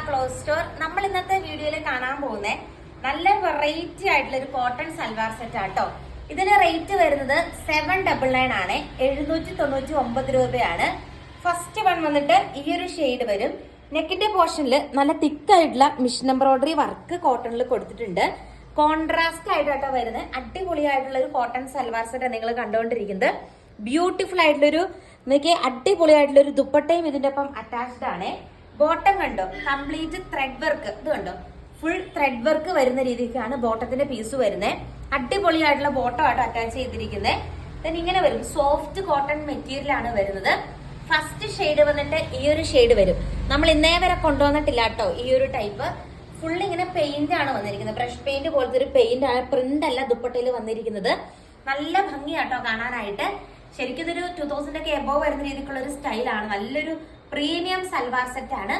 Cloth store. നമ്മൾ ഇന്നത്തെ വീഡിയോയിൽ കാണാൻ പോകുന്നത് നല്ല വെറൈറ്റി ആയിട്ടുള്ള ഒരു കോട്ടൺ സൽവാർ സെറ്റ് ആട്ടോ. ഇതിന് റേറ്റ് വരുന്നത് 799 ആണ്, 799 രൂപയാണ്. ഫസ്റ്റ് വൺ വന്നിട്ട് ഈ ഒരു ഷെയ്ഡ് വരും. നെക്കിന്റെ പോർഷനിൽ നല്ല തിക്കായിട്ടുള്ള മിഷൻ എംബ്രോയിഡറി വർക്ക് കോട്ടണിൽ കൊടുത്തിട്ടുണ്ട്. കോൺട്രാസ്റ്റ് ആയിട്ടോ വരുന്നത്. അടിപൊളിയായിട്ടുള്ള ഒരു കോട്ടൺ സൽവാർ സെറ്റ് നിങ്ങൾ കണ്ടുകൊണ്ടിരിക്കുന്നത്. ബ്യൂട്ടിഫുൾ ആയിട്ടുള്ളൊരു അടിപൊളിയായിട്ടുള്ള ഒരു ദുപ്പട്ടയും ഇതിന്റെ ഒപ്പം അറ്റാച്ച്ഡ് ആണ്. ബോട്ടം കണ്ടോ, കംപ്ലീറ്റ് ത്രെഡ് വർക്ക്. ഇത് കണ്ടോ, ഫുൾ ത്രെഡ് വർക്ക് വരുന്ന രീതിക്കാണ് ബോട്ടത്തിന്റെ പീസ് വരുന്നത്. അടിപൊളിയായിട്ടുള്ള ബോട്ടം ആയിട്ട് അറ്റാച്ച് ചെയ്തിരിക്കുന്നത്. ദെൻ ഇങ്ങനെ വരും, സോഫ്റ്റ് കോട്ടൺ മെറ്റീരിയൽ ആണ് വരുന്നത്. ഫസ്റ്റ് ഷെയ്ഡ് വന്നിട്ട് ഈ ഒരു ഷെയ്ഡ് വരും. നമ്മൾ ഇന്നേ വരെ കൊണ്ടുവന്നിട്ടില്ല കേട്ടോ ഈ ഒരു ടൈപ്പ്. ഫുൾ ഇങ്ങനെ പെയിന്റ് ആണ് വന്നിരിക്കുന്നത്. ബ്രഷ് പെയിന്റ് പോലത്തെ ഒരു പെയിന്റ് ആണ്, പ്രിന്റ് അല്ല ദുപ്പട്ടയിൽ വന്നിരിക്കുന്നത്. നല്ല ഭംഗിയാട്ടോ കാണാനായിട്ട്. ശരിക്കും ഇതൊരു 2000 ഒക്കെ എബോവ് വരുന്ന രീതിക്കുള്ള ഒരു സ്റ്റൈലാണ്. നല്ലൊരു പ്രീമിയം സൽവാർ സെറ്റ് ആണ്.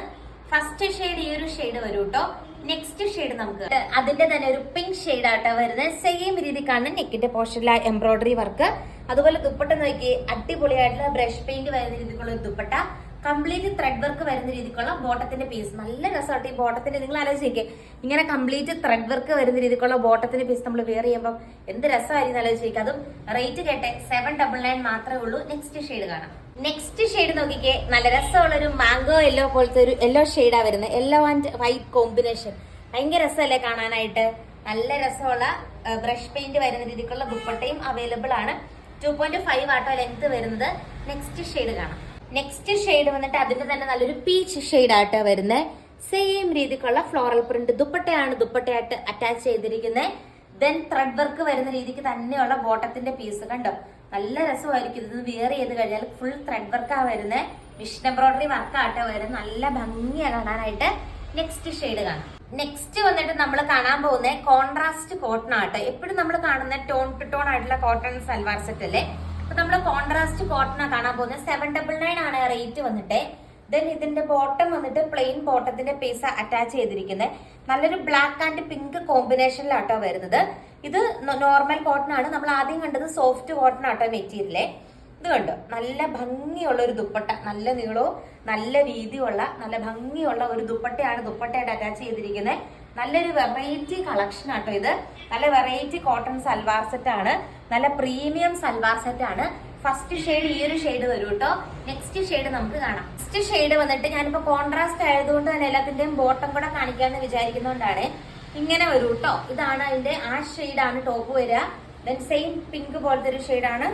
ഫസ്റ്റ് ഷെയ്ഡ് ഈ ഒരു ഷെയ്ഡ് വരും കേട്ടോ. നെക്സ്റ്റ് ഷെയ്ഡ് നമുക്ക് അതിന്റെ തന്നെ ഒരു പിങ്ക് ഷെയ്ഡ് ആട്ടോ വരുന്നത്. സെയിം രീതിക്കാണ് നെക്കിന്റെ പോർഷനിലെ എംബ്രോയിഡറി വർക്ക്. അതുപോലെ ദുപ്പട്ട നോക്കി അടിപൊളിയായിട്ടുള്ള ബ്രഷ് പെയിന്റ് വരുന്ന രീതിക്കുള്ള ഒരു ദുപ്പട്ട. കംപ്ലീറ്റ് ത്രെഡ് വർക്ക് വരുന്ന രീതിക്കുള്ള ബോട്ടത്തിന്റെ പീസ്. നല്ല രസമായിട്ട് ഈ ബോട്ടത്തിന്റെ, നിങ്ങൾ ആലോചിക്കേ ഇങ്ങനെ കംപ്ലീറ്റ് ത്രെഡ് വർക്ക് വരുന്ന രീതിക്കുള്ള ബോട്ടത്തിന്റെ പീസ് നമ്മൾ വെയർ ചെയ്യുമ്പോൾ എന്ത് രസമായിരിക്കും ആലോചിക്കുക. അതും റേറ്റ് കേട്ടെ 799 മാത്രമേ ഉള്ളൂ. നെക്സ്റ്റ് ഷെയ്ഡ് കാണാം. നെക്സ്റ്റ് ഷെയ്ഡ് നോക്കിക്കേ, നല്ല രസമുള്ള ഒരു മാംഗോ യെല്ലോ പോലത്തെ ഒരു യെല്ലോ ഷെയ്ഡാ വരുന്നത്. Yellow and white combination. ഭയങ്കര രസമല്ലേ കാണാനായിട്ട്. നല്ല രസമുള്ള ബ്രഷ് പെയിന്റ് വരുന്ന രീതിക്കുള്ള ദുപ്പട്ടയും അവൈലബിൾ ആണ്. 2.5 ആട്ടോ ലെങ്ത് വരുന്നത്. നെക്സ്റ്റ് ഷെയ്ഡ് കാണാം. നെക്സ്റ്റ് ഷെയ്ഡ് വന്നിട്ട് അതിന്റെ തന്നെ നല്ലൊരു പീച്ച് ഷെയ്ഡ് ആട്ടോ വരുന്നത്. സെയിം രീതിക്കുള്ള ഫ്ലോറൽ പ്രിന്റ് ദുപ്പട്ടയാണ് ദുപ്പട്ടയായിട്ട് അറ്റാച്ച് ചെയ്തിരിക്കുന്നത്. ദെൻ ത്രെഡ് വർക്ക് വരുന്ന രീതിക്ക് തന്നെയുള്ള ബോട്ടത്തിന്റെ പീസ് കണ്ടോ, നല്ല രസമായിരിക്കും. ഇത് വെയർ ചെയ്ത് കഴിഞ്ഞാൽ ഫുൾ ത്രെഡ് വർക്കാ വരുന്നത്. മിഷൻ എംബ്രോയിഡറി വർക്ക് ആട്ടോ വരുന്നത്. നല്ല ഭംഗിയാണ് കാണാനായിട്ട്. നെക്സ്റ്റ് ഷെയ്ഡ് കാണാം. നെക്സ്റ്റ് വന്നിട്ട് നമ്മൾ കാണാൻ പോകുന്നത് കോൺട്രാസ്റ്റ് കോട്ടൺ ആട്ടോ. എപ്പോഴും നമ്മൾ കാണുന്ന ടോൺ ടു ടോൺ ആയിട്ടുള്ള കോട്ടൺ സൽവാർ സെറ്റ് അല്ലേ. അപ്പൊ നമ്മൾ കോൺട്രാസ്റ്റ് കോട്ടൺ കാണാൻ പോകുന്നത്. 799 ആണ് റേറ്റ് വന്നിട്ട്. ദെൻ ഇതിന്റെ ബോട്ടം വന്നിട്ട് പ്ലെയിൻ ബോട്ടത്തിന്റെ പീസ് അറ്റാച്ച് ചെയ്തിരിക്കുന്നത്. നല്ലൊരു ബ്ലാക്ക് ആൻഡ് പിങ്ക് കോമ്പിനേഷനിലാട്ടോ വരുന്നത്. ഇത് നോർമൽ കോട്ടൺ ആണ്. നമ്മൾ ആദ്യം കണ്ടത് സോഫ്റ്റ് കോട്ടൺ ആട്ടോ മെറ്റീരിയലേ. ഇത് കണ്ടോ, നല്ല ഭംഗിയുള്ള ഒരു ദുപ്പട്ട. നല്ല നീളവും നല്ല വീതിയുള്ള നല്ല ഭംഗിയുള്ള ഒരു ദുപ്പട്ടയാണ് ദുപ്പട്ടയായിട്ട് അറ്റാച്ച് ചെയ്തിരിക്കുന്നത്. നല്ലൊരു വെറൈറ്റി കളക്ഷൻ ആട്ടോ ഇത്. നല്ല വെറൈറ്റി കോട്ടൺ സൽവാർ സെറ്റ് ആണ്. നല്ല പ്രീമിയം സൽവാർ സെറ്റ് ആണ്. ഫസ്റ്റ് ഷെയ്ഡ് ഈ ഒരു ഷെയ്ഡ് വരും കേട്ടോ. നെക്സ്റ്റ് ഷെയ്ഡ് നമുക്ക് കാണാം. നെക്സ്റ്റ് ഷെയ്ഡ് വന്നിട്ട് ഞാനിപ്പോ കോൺട്രാസ്റ്റ് ആയതുകൊണ്ട് തന്നെ എല്ലാത്തിന്റെയും ബോട്ടം കൂടെ കാണിക്കാന്ന് വിചാരിക്കുന്നതുകൊണ്ടാണ് ഇങ്ങനെ വരും കേട്ടോ. ഇതാണ് അതിന്റെ ആ ഷെയ്ഡാണ് ടോപ്പ് വരിക. ദെൻ സെയിം പിങ്ക് പോലത്തെ ഒരു ഷെയ്ഡാണ്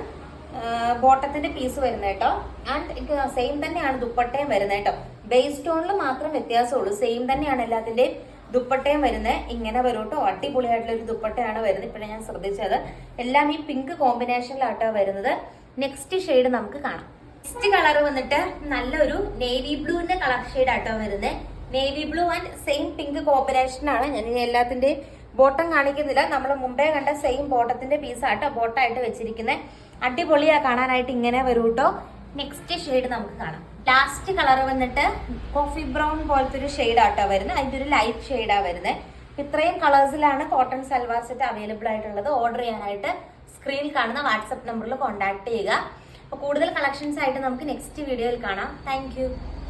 ബോട്ടത്തിന്റെ പീസ് വരുന്നത് കേട്ടോ. ആൻഡ് സെയിം തന്നെയാണ് ദുപ്പട്ടയും വരുന്നത് കേട്ടോ. ബേസ് ടോണിൽ മാത്രം വ്യത്യാസമുള്ളൂ. സെയിം തന്നെയാണ് എല്ലാത്തിന്റെയും ദുപ്പട്ടയും വരുന്നത്. ഇങ്ങനെ വരും കേട്ടോ. അടിപൊളിയായിട്ടുള്ള ഒരു ദുപ്പട്ടയാണ് വരുന്നത്. ഇപ്പോഴാണ് ഞാൻ ശ്രദ്ധിച്ചത്. എല്ലാം ഈ പിങ്ക് കോമ്പിനേഷനിലാട്ടോ വരുന്നത്. നെക്സ്റ്റ് ഷെയ്ഡ് നമുക്ക് കാണാം. നെക്സ്റ്റ് കളർ വന്നിട്ട് നല്ലൊരു നേവി ബ്ലൂവിന്റെ കളർ ഷെയ്ഡ് ആട്ടോ വരുന്നത്. Navy blue and same pink കോമ്പിനേഷനാണ്. ഞാൻ എല്ലാത്തിന്റെയും ബോട്ടം കാണിക്കുന്നില്ല. നമ്മൾ മുമ്പേ കണ്ട സെയിം ബോട്ടത്തിന്റെ പീസ് ആട്ടോ ബോട്ടായിട്ട് വെച്ചിരിക്കുന്നത്. അടിപൊളിയാ കാണാനായിട്ട്. ഇങ്ങനെ വരും കേട്ടോ. നെക്സ്റ്റ് ഷെയ്ഡ് നമുക്ക് കാണാം. ലാസ്റ്റ് കളർ വന്നിട്ട് കോഫി ബ്രൗൺ പോലത്തെ ഒരു ഷെയ്ഡ് ആട്ടോ വരുന്നത്. അതിന്റെ ഒരു ലൈറ്റ് ഷെയ്ഡാ വരുന്നത്. ഇത്രയും കളേഴ്സിലാണ് കോട്ടൺ സൽവാർ സെറ്റ് അവൈലബിൾ ആയിട്ടുള്ളത്. ഓർഡർ ചെയ്യാനായിട്ട് സ്ക്രീനിൽ കാണുന്ന വാട്സപ്പ് നമ്പറിൽ കോൺടാക്ട് ചെയ്യുക. അപ്പോൾ കൂടുതൽ കളക്ഷൻസ് ആയിട്ട് നമുക്ക് നെക്സ്റ്റ് വീഡിയോയിൽ കാണാം. താങ്ക്